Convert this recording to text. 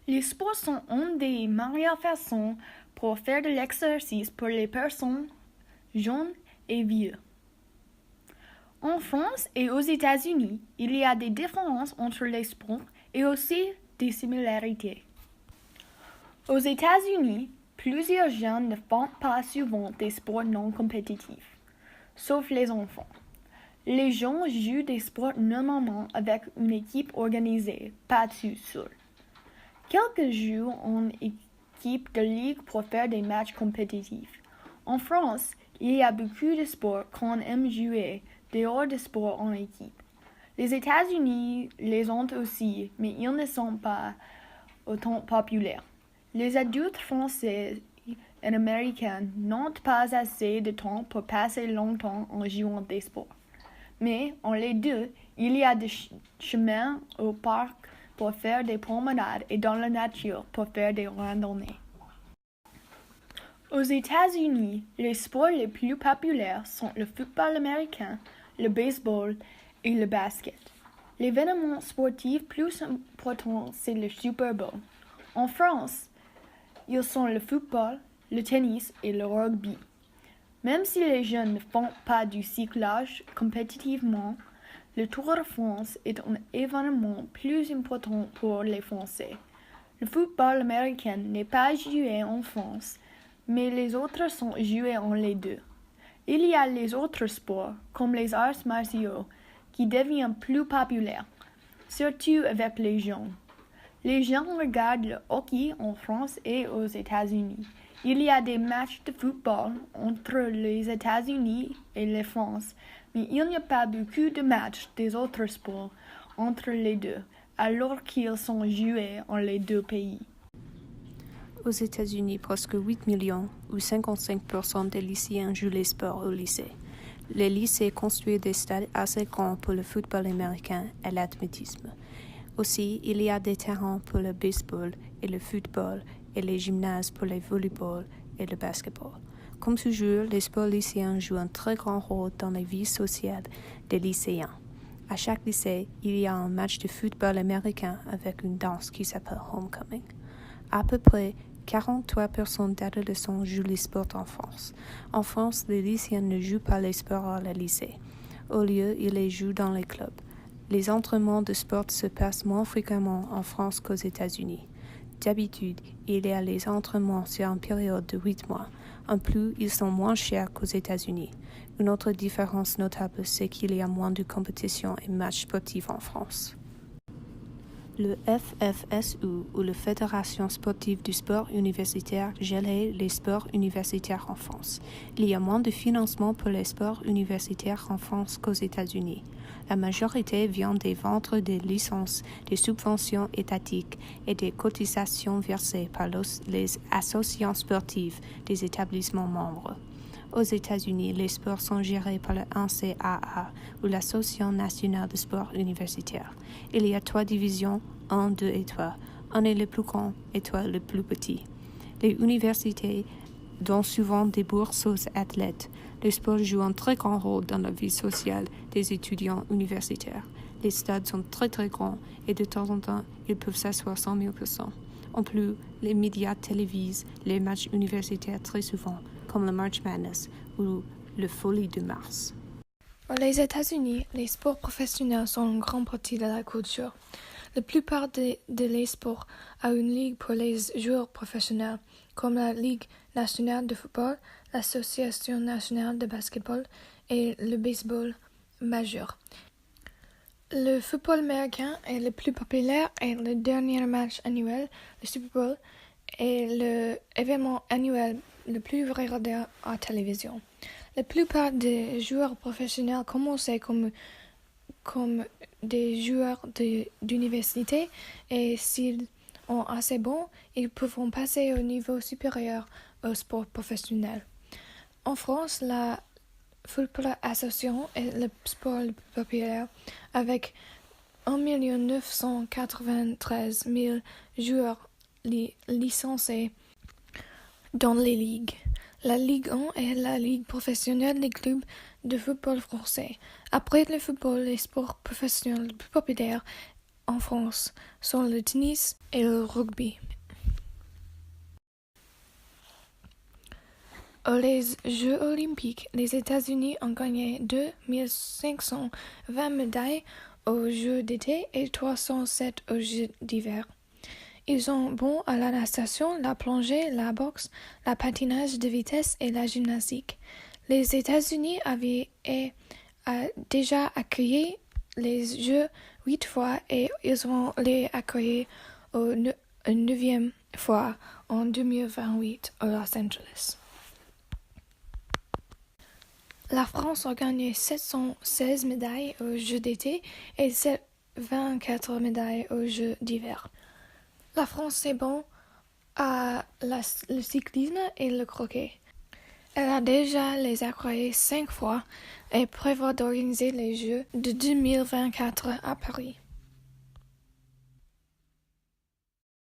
Les sports sont une des meilleures façons pour faire de l'exercice pour les personnes jeunes et vieux. En France et aux États-Unis, il y a des différences entre les sports et aussi des similarités. Aux États-Unis, plusieurs jeunes ne font pas souvent des sports non compétitifs, sauf les enfants. Les gens jouent des sports normalement avec une équipe organisée, pas tout seul. Quelques jouent en équipe de ligue pour faire des matchs compétitifs. En France, il y a beaucoup de sports qu'on aime jouer dehors des sports en équipe. Les États-Unis les ont aussi, mais ils ne sont pas autant populaires. Les adultes français et américains n'ont pas assez de temps pour passer longtemps en jouant des sports. Mais en les deux, il y a des chemins au parc pour faire des promenades et dans la nature pour faire des randonnées. Aux États-Unis, les sports les plus populaires sont le football américain, le baseball et le basket. L'événement sportif plus important, c'est le Super Bowl. En France, ils sont le football, le tennis et le rugby. Même si les jeunes ne font pas du cyclage compétitivement, le Tour de France est un événement plus important pour les Français. Le football américain n'est pas joué en France, mais les autres sont joués en les deux. Il y a les autres sports, comme les arts martiaux, qui deviennent plus populaires, surtout avec les jeunes. Les gens regardent le hockey en France et aux États-Unis. Il y a des matchs de football entre les États-Unis et la France, mais il n'y a pas beaucoup de matchs des autres sports entre les deux, alors qu'ils sont joués en les deux pays. Aux États-Unis, presque 8 millions ou 55% des lycéens jouent les sports au lycée. Les lycées construisent des stades assez grands pour le football américain et l'athlétisme. Aussi, il y a des terrains pour le baseball et le football et les gymnases pour le volleyball et le basketball. Comme toujours, les sports lycéens jouent un très grand rôle dans la vie sociale des lycéens. À chaque lycée, il y a un match de football américain avec une danse qui s'appelle Homecoming. À peu près 43% d'adolescents jouent les sports en France. En France, les lycéens ne jouent pas les sports à la lycée. Au lieu, ils les jouent dans les clubs. Les entraînements de sport se passent moins fréquemment en France qu'aux États-Unis. D'habitude, il y a les entraînements sur une période de 8 mois. En plus, ils sont moins chers qu'aux États-Unis. Une autre différence notable, c'est qu'il y a moins de compétitions et matchs sportifs en France. Le FFSU, ou la Fédération sportive du sport universitaire, gère les sports universitaires en France. Il y a moins de financement pour les sports universitaires en France qu'aux États-Unis. La majorité vient des ventes des licences, des subventions étatiques et des cotisations versées par les associations sportives des établissements membres. Aux États-Unis, les sports sont gérés par le NCAA, ou l'Association nationale de sport universitaire. Il y a 3 divisions, 1, 2 et 3. 1 est le plus grand et 3 le plus petit. Les universités donnent souvent des bourses aux athlètes. Les sports jouent un très grand rôle dans la vie sociale des étudiants universitaires. Les stades sont très très grands et de temps en temps, ils peuvent s'asseoir 100 000 personnes. En plus, les médias télévisent les matchs universitaires très souvent, comme le March Madness ou le Folie de Mars. Pour les États-Unis, les sports professionnels sont une grande partie de la culture. La plupart des sports a une ligue pour les joueurs professionnels, comme la Ligue nationale de football, l'Association nationale de basketball et le baseball majeur. Le football américain est le plus populaire et le dernier match annuel, le Super Bowl, est l'événement annuel le plus regardé à la télévision. La plupart des joueurs professionnels commencent comme des joueurs d'université et s'ils sont assez bons, ils pourront passer au niveau supérieur au sport professionnel. En France, la Football Association est le sport le plus populaire avec 1 993 000 joueurs licenciés dans les ligues. La Ligue 1 est la ligue professionnelle des clubs de football français. Après le football, les sports professionnels les plus populaires en France sont le tennis et le rugby. Aux Jeux olympiques, les États-Unis ont gagné 2520 médailles aux Jeux d'été et 307 aux Jeux d'hiver. Ils sont bons à la natation, la plongée, la boxe, le patinage de vitesse et la gymnastique. Les États-Unis avaient déjà accueilli les Jeux 8 fois et ils vont les accueillir une 9e fois en 2028 à Los Angeles. La France a gagné 716 médailles aux Jeux d'été et 24 médailles aux Jeux d'hiver. La France est bonne à le cyclisme et le croquet. Elle a déjà les accueillis 5 fois et prévoit d'organiser les Jeux de 2024 à Paris.